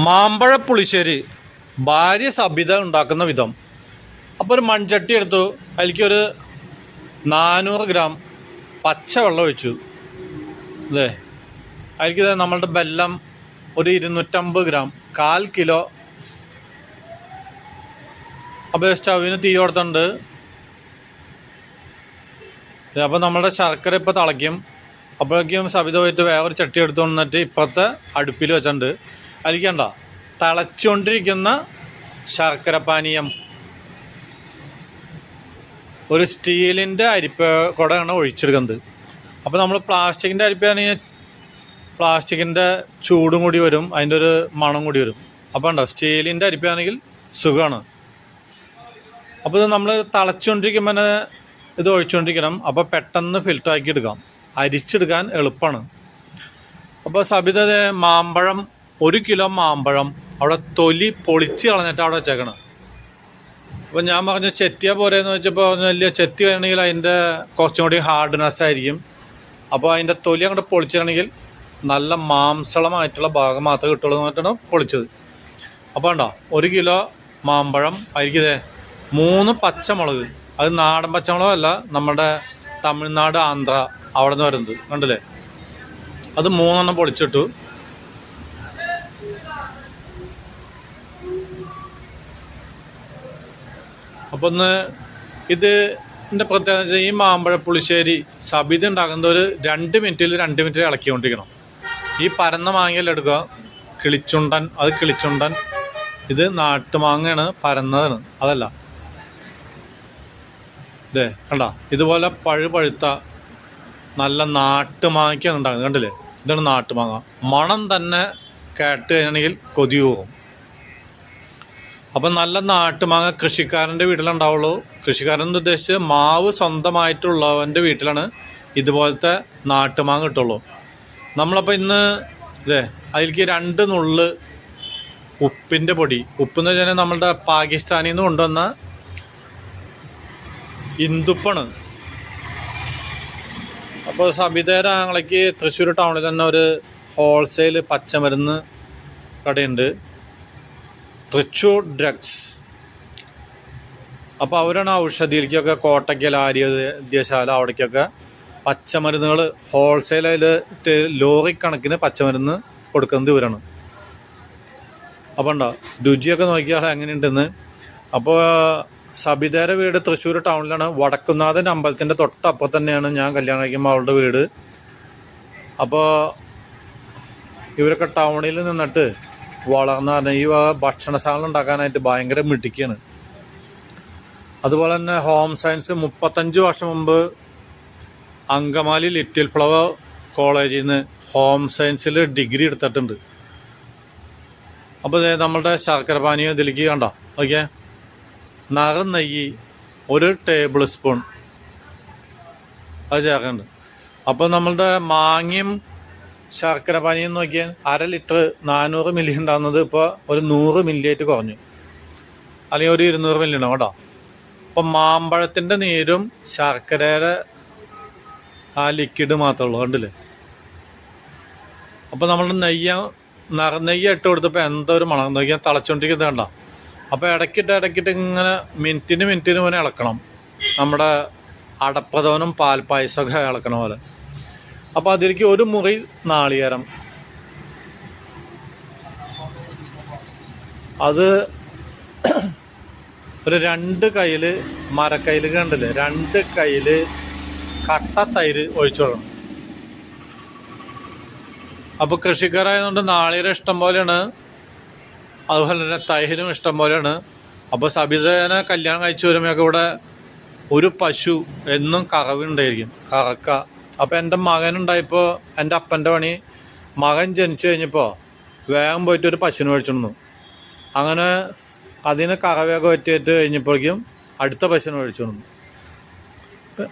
മാമ്പഴ പുളിശ്ശേരി ഭാര്യ സബിത ഉണ്ടാക്കുന്ന വിധം. അപ്പോൾ ഒരു മൺചട്ടി എടുത്തു, അതിലേക്കൊരു 400 ഗ്രാം പച്ചവെള്ളം ഒഴിച്ചു. അല്ലേ, അതിലേക്ക് നമ്മളുടെ ബെല്ലം ഒരു 250 ഗ്രാം, 1/4 കിലോ. അപ്പോൾ സ്റ്റൗവിന് തീ കൊടുത്തിട്ടുണ്ട്. അപ്പോൾ നമ്മളുടെ ശർക്കര ഇപ്പോൾ തിളയ്ക്കും. അപ്പോഴേക്കും സബിത പോയിട്ട് വേറൊരു ചട്ടി എടുത്തു വന്നിട്ട് ഇപ്പുറത്തെ അടുപ്പിൽ വെച്ചിട്ടുണ്ട്. അതിലേക്കണ്ട തിളച്ചുകൊണ്ടിരിക്കുന്ന ശർക്കര പാനീയം ഒരു സ്റ്റീലിൻ്റെ അരിപ്പ കൂടെയാണ് ഒഴിച്ചെടുക്കുന്നത്. അപ്പോൾ നമ്മൾ പ്ലാസ്റ്റിക്കിൻ്റെ അരിപ്പയാണെങ്കിൽ പ്ലാസ്റ്റിക്കിൻ്റെ ചൂടും കൂടി വരും, അതിൻ്റെ ഒരു മണം കൂടി വരും. അപ്പോൾ ഉണ്ടോ, സ്റ്റീലിൻ്റെ അരിപ്പയാണെങ്കിൽ സുഖമാണ്. അപ്പോൾ ഇത് നമ്മൾ തിളച്ചുകൊണ്ടിരിക്കുമ്പോൾ ഇത് ഒഴിച്ചുകൊണ്ടിരിക്കണം. അപ്പോൾ പെട്ടെന്ന് ഫിൽറ്ററാക്കി എടുക്കാം, അരിച്ചെടുക്കാൻ എളുപ്പമാണ്. അപ്പോൾ സബിത മാമ്പഴം 1 കിലോ മാമ്പഴം അവിടെ തൊലി പൊളിച്ച് കളഞ്ഞിട്ട് അവിടെ വെച്ചേക്കണം. അപ്പോൾ ഞാൻ പറഞ്ഞു ചെത്തിയ പോരെയെന്ന് വെച്ചപ്പോൾ വലിയ ചെത്തി വേണമെങ്കിൽ അതിൻ്റെ കുറച്ചും കൂടി ഹാർഡ്നെസ് ആയിരിക്കും. അപ്പോൾ അതിൻ്റെ തൊലി അങ്ങോട്ട് പൊളിച്ചിട്ടുണ്ടെങ്കിൽ നല്ല മാംസളമായിട്ടുള്ള ഭാഗം മാത്രമേ കിട്ടുള്ളൂ എന്നിട്ടാണ് പൊളിച്ചത്. അപ്പോൾ ഉണ്ടോ 1 കിലോ മാമ്പഴം, അതിലേക്ക് 3 പച്ചമുളക്. അത് നാടൻ പച്ചമുളകല്ല, നമ്മുടെ തമിഴ്നാട് ആന്ധ്ര അവിടെ നിന്ന് വരുന്നത് കണ്ടില്ലേ. അത് 3 എണ്ണം പൊളിച്ചിട്ടു. അപ്പോൾ ഇതിൻ്റെ പ്രത്യേകത ഈ മാമ്പഴ പുളിശ്ശേരി സബിത ഉണ്ടാക്കുന്നത് ഒരു 2 മിനിറ്റിൽ ഇളക്കിക്കൊണ്ടിരിക്കണം. ഈ പരന്ന മാങ്ങയിൽ എടുക്കുക, കിളിച്ചുണ്ടൻ, അത് കിളിച്ചുണ്ടൻ. ഇത് നാട്ടുമാങ്ങയാണ്, പരന്നതാണ്, അതല്ല. ഇതേ കണ്ട, ഇതുപോലെ പഴുത്ത നല്ല നാട്ടുമാങ്ങയ്ക്കാണ് ഉണ്ടാകുന്നത്, കണ്ടില്ലേ. ഇതാണ് നാട്ടുമാങ്ങ. മണം തന്നെ കേട്ട് കഴിഞ്ഞാണെങ്കിൽ കൊതി പോകും. അപ്പം നല്ല നാട്ടുമാങ്ങ കൃഷിക്കാരൻ്റെ വീട്ടിലുണ്ടാവുള്ളൂ. കൃഷിക്കാരൻ ഉദ്ദേശിച്ച് മാവ് സ്വന്തമായിട്ടുള്ളവൻ്റെ വീട്ടിലാണ് ഇതുപോലത്തെ നാട്ടുമാങ്ങ കിട്ടുള്ളൂ. നമ്മളപ്പോൾ ഇന്ന് അതിലേക്ക് 2 നുള്ള് ഉപ്പിൻ്റെ പൊടി. ഉപ്പെന്ന് വെച്ചാൽ നമ്മളുടെ പാകിസ്ഥാനിൽ നിന്ന് കൊണ്ടുവന്ന ഇന്ദുപ്പാണ്. അപ്പോൾ സബിതയുടെ ആങ്ങളയ്ക്ക് തൃശ്ശൂർ ടൗണിൽ തന്നെ ഒരു ഹോൾസെയിൽ പച്ചമരുന്ന് കടയുണ്ട്, തൃശ്ശൂർ ഡ്രഗ്സ്. അപ്പോൾ അവരാണ് ഔഷധിയിലേക്കൊക്കെ കോട്ടയ്ക്കൽ ആര്യവൈദ്യശാല അവിടേക്കൊക്കെ പച്ചമരുന്നുകൾ ഹോൾസെയിലായിട്ട് ലോറി കണക്കിന് പച്ചമരുന്ന് കൊടുക്കുന്നത് ഇവരാണ്. അപ്പോൾ ഉണ്ടോ രുചിയൊക്കെ നോക്കിയാൽ എങ്ങനെയുണ്ടെന്ന്. അപ്പോൾ സബിതയുടെ വീട് തൃശ്ശൂർ ടൗണിലാണ്, വടക്കുന്നാഥൻ അമ്പലത്തിൻ്റെ തൊട്ടപ്പം തന്നെയാണ് ഞാൻ കല്യാണം കഴിക്കുമ്പോൾ അവളുടെ വീട്. അപ്പോൾ ഇവരൊക്കെ ടൗണിൽ നിന്നിട്ട് വളർന്നു പറഞ്ഞാൽ ഈ ഭക്ഷണശാല ഉണ്ടാക്കാനായിട്ട് ഭയങ്കര മിടുക്കിയാണ്. അതുപോലെ തന്നെ ഹോം സയൻസ് 35 വർഷം മുമ്പ് അങ്കമാലി ലിറ്റിൽ ഫ്ലവർ കോളേജിൽ നിന്ന് ഹോം സയൻസിൽ ഡിഗ്രി എടുത്തിട്ടുണ്ട്. അപ്പോൾ നമ്മളുടെ ശർക്കര പാനീയം ഇതിലേക്ക് കണ്ടോ, ഓക്കെ. നെയ്യ് 1 ടേബിൾ സ്പൂൺ അത് ചേർക്കുന്നുണ്ട്. അപ്പോൾ നമ്മളുടെ മാങ്ങയും ശർക്കര പാനീയം നോക്കിയാൽ 1/2 ലിറ്റർ 400 മില്ലി ഉണ്ടാകുന്നത് ഇപ്പോൾ ഒരു 100 മില്ലി ആയിട്ട് കുറഞ്ഞു, അല്ലെങ്കിൽ ഒരു 200 മില്ലി ഉണ്ടാവും കേട്ടോ. അപ്പം മാമ്പഴത്തിൻ്റെ നീരും ശർക്കരയുടെ ആ ലിക്വിഡ് മാത്രമേ ഉള്ളൂ, കണ്ടില്ലേ. അപ്പോൾ നമ്മളുടെ നെയ്യ് ഇട്ട് കൊടുത്തപ്പോൾ എന്തൊരു മണം നോക്കിയാൽ തിളച്ചുകൊണ്ടിരിക്കുന്നത് കണ്ടോ. അപ്പോൾ ഇടയ്ക്കിട്ട് ഇങ്ങനെ മിനിറ്റിന് ഇങ്ങനെ ഇളക്കണം, നമ്മുടെ അടപ്രഥമനും പാൽപ്പായസമൊക്കെ ഇളക്കണ പോലെ. അപ്പോൾ അതിലേക്ക് 1 മുറി നാളികേരം, അത് ഒരു 2 കയ്യിൽ മരക്കയ്യിൽ കണ്ടില്ലേ, 2 കയ്യിൽ കട്ട തൈര് ഒഴിച്ചു കൊടുക്കണം. അപ്പോൾ കൃഷിക്കാരായതുകൊണ്ട് നാളികേരം ഇഷ്ടം പോലെയാണ്, അതുപോലെ തന്നെ തൈരും ഇഷ്ടം പോലെയാണ്. അപ്പോൾ സബിതേനെ കല്യാണം കഴിച്ച് വരുമ്പോഴൊക്കെ ഇവിടെ ഒരു പശു എന്നും കറവുണ്ടായിരിക്കും, കറക്ക. അപ്പോൾ എൻ്റെ മകനുണ്ടായപ്പോൾ എൻ്റെ അപ്പൻ്റെ പണി, മകൻ ജനിച്ചു കഴിഞ്ഞപ്പോൾ വേഗം പോയിട്ട് ഒരു പശുവിനെ മേടിച്ചിരുന്നു. അങ്ങനെ അതിന് കറവയൊക്കെ പറ്റിയിട്ട് കഴിഞ്ഞപ്പോഴേക്കും അടുത്ത പശുവിനെ മേടിച്ചിരുന്നു.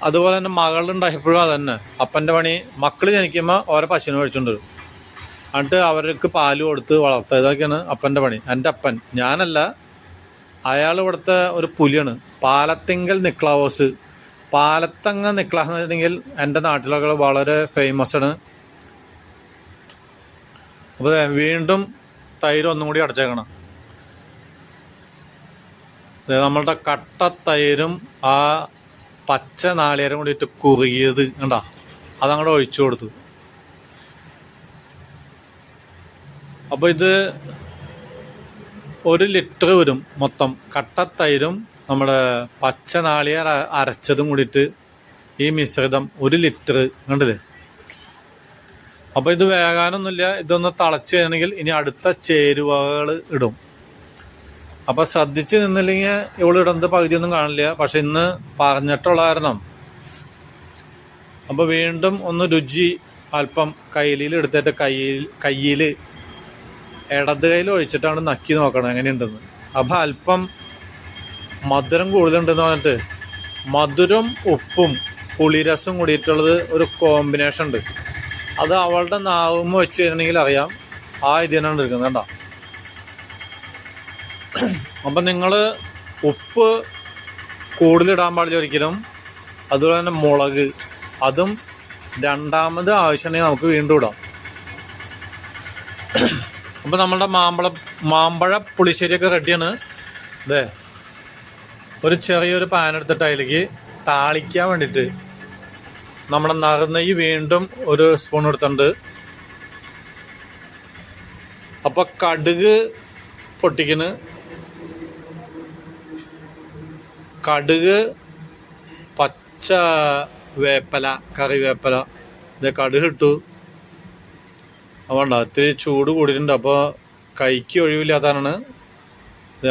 അതുപോലെ തന്നെ മകളുണ്ടായപ്പോഴും അതന്നെ, അപ്പൻ്റെ പണി മക്കൾ ജനിക്കുമ്പോൾ ഓരോ പശുവിനെ മേടിച്ചുകൊണ്ട് വരും, എന്നിട്ട് അവർക്ക് പാല് കൊടുത്ത് വളർത്തുക. ഇതൊക്കെയാണ് അപ്പൻ്റെ പണി. എൻ്റെ അപ്പൻ, ഞാനല്ല, അയാൾ ഇവിടുത്തെ ഒരു പുലിയാണ്, പാലത്തിങ്കൽ നിക്ലാവോസ്. പാലത്തങ്ങ നിക്ലാസ് എന്ന് വെച്ചിട്ടുണ്ടെങ്കിൽ എൻ്റെ നാട്ടിലൊക്കെ വളരെ ഫേമസ് ആണ്. അപ്പോൾ വീണ്ടും തൈര് ഒന്നും കൂടി അടച്ചേക്കണം. നമ്മളുടെ കട്ട തൈരും ആ പച്ച നാളികേരം കൂടിയിട്ട് കുറുകിയത് കണ്ടാ അതങ്ങോട്ട് ഒഴിച്ചു കൊടുത്തു. അപ്പോൾ ഇത് 1 ലിറ്റർ വരും മൊത്തം. കട്ട തൈരും നമ്മുടെ പച്ച നാളികേര അരച്ചതും കൂടിയിട്ട് ഈ മിശ്രിതം 1 ലിറ്റർ കണ്ടില്ലേ. അപ്പോൾ ഇത് വേകാനൊന്നുമില്ല. ഇതൊന്ന് തിളച്ച് കഴിഞ്ഞെങ്കിൽ ഇനി അടുത്ത ചേരുവകൾ ഇടും. അപ്പോൾ ശ്രദ്ധിച്ച് നിന്നില്ലെങ്കിൽ ഇവളിടുന്നത് പകുതിയൊന്നും കാണില്ല. പക്ഷെ ഇന്ന് പറഞ്ഞിട്ടുള്ള കാരണം അപ്പോൾ വീണ്ടും ഒന്ന് രുചി അല്പം കയ്യിൽ എടുത്തിട്ട് കയ്യിൽ ഇടത് കയ്യിൽ ഒഴിച്ചിട്ടാണ് നക്കി നോക്കണം എങ്ങനെയുണ്ടെന്ന്. അപ്പോൾ അല്പം മധുരം കൂടുതലുണ്ടെന്ന് പറഞ്ഞിട്ട് മധുരം ഉപ്പും പുളിരസം കൂടിയിട്ടുള്ളത് ഒരു കോമ്പിനേഷൻ ഉണ്ട്. അത് അവളുടെ നാവുമ്പോൾ വെച്ച് കഴിഞ്ഞിട്ടുണ്ടെങ്കിൽ അറിയാം ആ ഇതിനാണ് എടുക്കുന്നത് കേട്ടോ. അപ്പം നിങ്ങൾ ഉപ്പ് കൂടുതലിടാൻ പാടില്ല ഒരിക്കലും. അതുപോലെ തന്നെ മുളക് അതും രണ്ടാമത് ആവശ്യമുണ്ടെങ്കിൽ നമുക്ക് വീണ്ടും ഇടാം. അപ്പം നമ്മളുടെ മാമ്പഴ പുളിശ്ശേരിയൊക്കെ റെഡിയാണ്. അതെ, ഒരു ചെറിയൊരു പാൻ എടുത്തിട്ട് അതിലേക്ക് താളിക്കാൻ വേണ്ടിയിട്ട് നമ്മുടെ നറുനെയ്യ് വീണ്ടും 1 സ്പൂൺ എടുത്തിട്ടുണ്ട്. അപ്പോൾ കടുക് പൊട്ടിക്കണ്. കടുക്, പച്ച വേപ്പല, കറിവേപ്പല, ഇത് കടുക് ഇട്ടു. അതുകൊണ്ടാ ഇത്തിരി ചൂട് കൂടിയിട്ടുണ്ട്. അപ്പോൾ കൈക്ക് ഒഴിവില്ലാത്തതാണ്.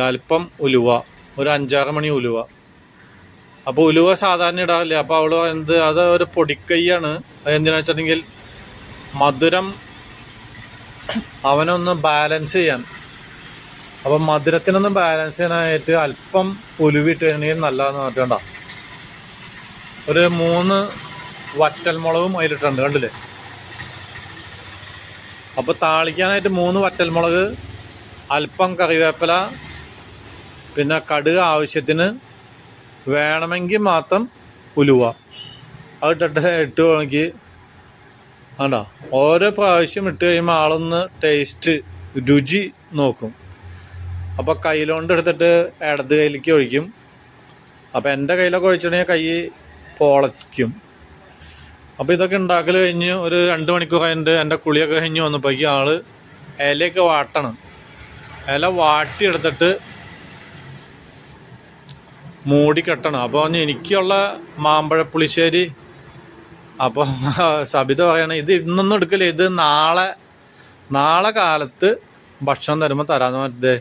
അല്പം ഉലുവ, ഒരു 5-6 മണി ഉലുവ. അപ്പോൾ ഉലുവ സാധാരണ ഇടാറില്ല. അപ്പോൾ അവൾ പറയുന്നത് അത് ഒരു പൊടിക്കൈയാണ്. അതെന്തിനാ വെച്ചിട്ടുണ്ടെങ്കിൽ മധുരം അവനൊന്ന് ബാലൻസ് ചെയ്യാൻ. അപ്പം മധുരത്തിനൊന്ന് ബാലൻസ് ചെയ്യാനായിട്ട് അല്പം ഉലുവിട്ട് കഴിഞ്ഞാൽ നല്ലതെന്ന് പറഞ്ഞിട്ടുണ്ടോ. ഒരു 3 വറ്റൽമുളകും അതിലിട്ടുണ്ട് കണ്ടില്ലേ. അപ്പോൾ താളിക്കാനായിട്ട് 3 വറ്റൽമുളക്, അല്പം കറിവേപ്പില, പിന്നെ കടുക് ആവശ്യത്തിന്, വേണമെങ്കിൽ മാത്രം ഉലുവ അത് ഇട്ട് നോക്കി. ആണ്ടാ ഓരോ പ്രാവശ്യം ഇട്ട് കഴിയുമ്പോൾ ആളൊന്ന് ടേസ്റ്റ് രുചി നോക്കും. അപ്പോൾ കയ്യിലോണ്ട് എടുത്തിട്ട് ഇടത് കയ്യിലേക്ക് ഒഴിക്കും. അപ്പോൾ എൻ്റെ കയ്യിലൊക്കെ ഒഴിച്ചിട്ടുണ്ടെങ്കിൽ കൈ പൊളയ്ക്കും. അപ്പോൾ ഇതൊക്കെ ഉണ്ടാക്കൽ കഴിഞ്ഞ് ഒരു 2 മണിക്കൂർ കഴിഞ്ഞിട്ട് എൻ്റെ കുളിയൊക്കെ കഴിഞ്ഞ് വന്നപ്പോഴേക്കും ആൾ ഇലയൊക്കെ വാട്ടണം. ഇല വാട്ടിയെടുത്തിട്ട് മൂടി കെട്ടണം. അപ്പോൾ എനിക്കുള്ള മാമ്പഴ പുളിശ്ശേരി. അപ്പോൾ സബിത പറയണേ ഇത് ഇന്നൊന്നും എടുക്കില്ല, ഇത് നാളെ കാലത്ത് ഭക്ഷണം തരുമ്പോൾ തരാമെന്ന് പറഞ്ഞത്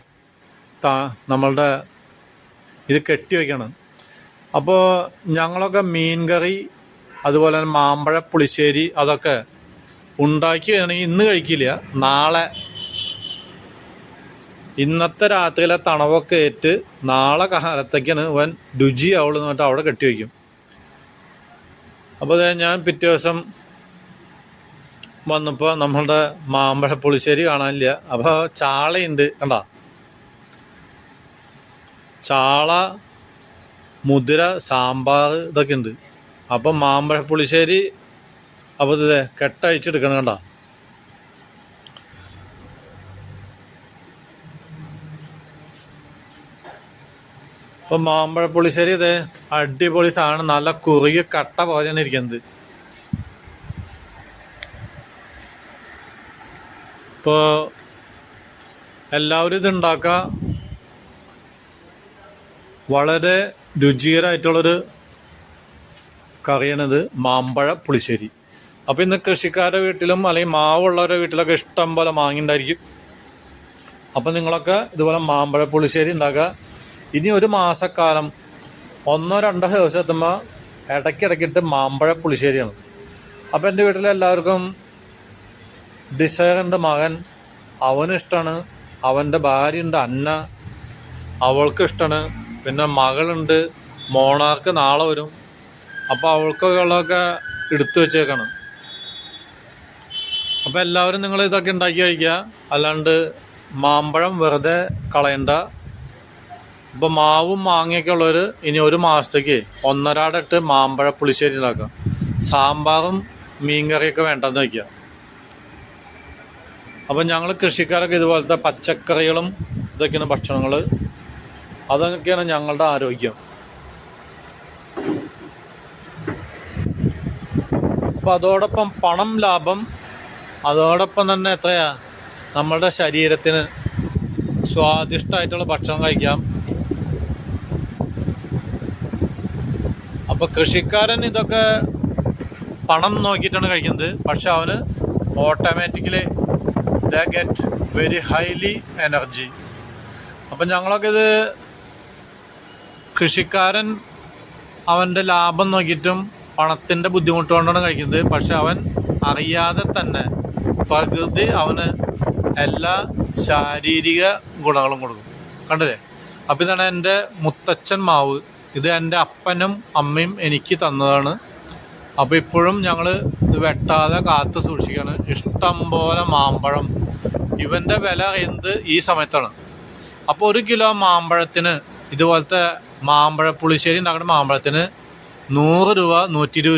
നമ്മളുടെ ഇത് കെട്ടി വയ്ക്കണം. അപ്പോൾ ഞങ്ങളൊക്കെ മീൻ കറി അതുപോലെ തന്നെ മാമ്പഴ പുളിശ്ശേരി അതൊക്കെ ഉണ്ടാക്കിയാണെങ്കിൽ ഇന്ന് കഴിക്കില്ല, നാളെ ഇന്നത്തെ രാത്രിയിലെ തണവൊക്കെ ഏറ്റ് നാളെ കാലത്തേക്കാണ് ഇവൻ രുചിയാവുള്ളൂ എന്നിട്ട് അവിടെ കെട്ടി വയ്ക്കും. അപ്പോൾ ഞാൻ പിറ്റേ ദിവസം വന്നപ്പോൾ നമ്മളുടെ മാമ്പഴ പുളിശ്ശേരി കാണാനില്ല. അപ്പോൾ ചാളയുണ്ട് കണ്ട, ചാള, മുതിര, സാമ്പാർ ഇതൊക്കെ ഉണ്ട്. അപ്പം മാമ്പഴ പുളിശ്ശേരി അപ്പോൾ ഇത് കെട്ടഴിച്ചെടുക്കണം കണ്ട. അപ്പം മാമ്പഴ പുളിശ്ശേരി ഇതേ അടിപൊളി സാധനം, നല്ല കുറുകിയ കട്ട പോലെയാണ് ഇരിക്കുന്നത്. ഇപ്പോൾ എല്ലാവരും ഇത് ഉണ്ടാക്കുക. വളരെ രുചികരമായിട്ടുള്ളൊരു കറിയാണിത്, മാമ്പഴ പുളിശ്ശേരി. അപ്പോൾ ഇന്ന് കൃഷിക്കാരുടെ വീട്ടിലും അല്ലെങ്കിൽ മാവുള്ളവരുടെ വീട്ടിലൊക്കെ ഇഷ്ടം പോലെ മാങ്ങിണ്ടായിരിക്കും. അപ്പം നിങ്ങളൊക്കെ ഇതുപോലെ മാമ്പഴ പുളിശ്ശേരി ഉണ്ടാക്കുക. ഇനി ഒരു മാസക്കാലം 1-2 ദിവസം എത്തുമ്പോൾ ഇടയ്ക്കിടയ്ക്കിട്ട് മാമ്പഴ പുളിശ്ശേരിയാണ്. അപ്പോൾ എൻ്റെ വീട്ടിലെല്ലാവർക്കും ഡിസൈറുണ്ട് മകൻ, അവനിഷ്ടമാണ്. അവൻ്റെ ഭാര്യയുണ്ട് അന്ന, അവൾക്ക് ഇഷ്ടമാണ്. പിന്നെ മകളുണ്ട്, മോണാർക്ക് നാളെ വരും. അപ്പോൾ അവൾക്കൊക്കെ ഉള്ളതൊക്കെ എടുത്തു വെച്ചേക്കാണ്. അപ്പോൾ എല്ലാവരും നിങ്ങൾ ഇതൊക്കെ ഉണ്ടാക്കി കഴിക്കുക, അല്ലാണ്ട് മാമ്പഴം വെറുതെ കളയണ്ട. ഇപ്പോൾ മാവും മാങ്ങയൊക്കെ ഉള്ളവർ ഇനി ഒരു മാസത്തേക്ക് 1.5 മാമ്പഴ പുളിശ്ശേരി ഉണ്ടാക്കാം. സാമ്പാറും മീൻകറിയൊക്കെ വേണ്ടെന്ന് വയ്ക്കുക. അപ്പം ഞങ്ങൾ കൃഷിക്കാരൊക്കെ ഇതുപോലത്തെ പച്ചക്കറികളും ഇതൊക്കെയാണ് ഭക്ഷണങ്ങൾ. അതൊക്കെയാണ് ഞങ്ങളുടെ ആരോഗ്യം. അപ്പോൾ അതോടൊപ്പം പണം ലാഭം, അതോടൊപ്പം തന്നെ എത്രയാ നമ്മളുടെ ശരീരത്തിന് സ്വാദിഷ്ടമായിട്ടുള്ള ഭക്ഷണം കഴിക്കാം. അപ്പോൾ കൃഷിക്കാരൻ ഇതൊക്കെ പണം നോക്കിയിട്ടാണ് കഴിക്കുന്നത്. പക്ഷെ അവന് automatically they get very highly energy. അപ്പം ഞങ്ങളൊക്കെ ഇത് കൃഷിക്കാരൻ അവൻ്റെ ലാഭം നോക്കിയിട്ടും പണത്തിൻ്റെ ബുദ്ധിമുട്ട് കൊണ്ടാണ് കഴിക്കുന്നത്. പക്ഷെ അവൻ അറിയാതെ തന്നെ പ്രകൃതി അവന് എല്ലാ ശാരീരിക ഗുണങ്ങളും കൊടുക്കും. കണ്ടില്ലേ? അപ്പം ഇതാണ് എൻ്റെ മുത്തച്ഛൻ മാവ്. ഇത് എൻ്റെ അപ്പനും അമ്മയും എനിക്ക് തന്നതാണ്. അപ്പോൾ ഇപ്പോഴും ഞങ്ങൾ ഇത് വെട്ടാതെ കാത്തു സൂക്ഷിക്കുകയാണ്. ഇഷ്ടം പോലെ മാമ്പഴം. ഇവൻ്റെ വില എന്ത് ഈ സമയത്താണ്. അപ്പോൾ 1 കിലോ മാമ്പഴത്തിന്, ഇതുപോലത്തെ മാമ്പഴ പുളിശ്ശേരി ഉണ്ടാക്കുന്ന മാമ്പഴത്തിന് 100 രൂപ, 120 രൂപ.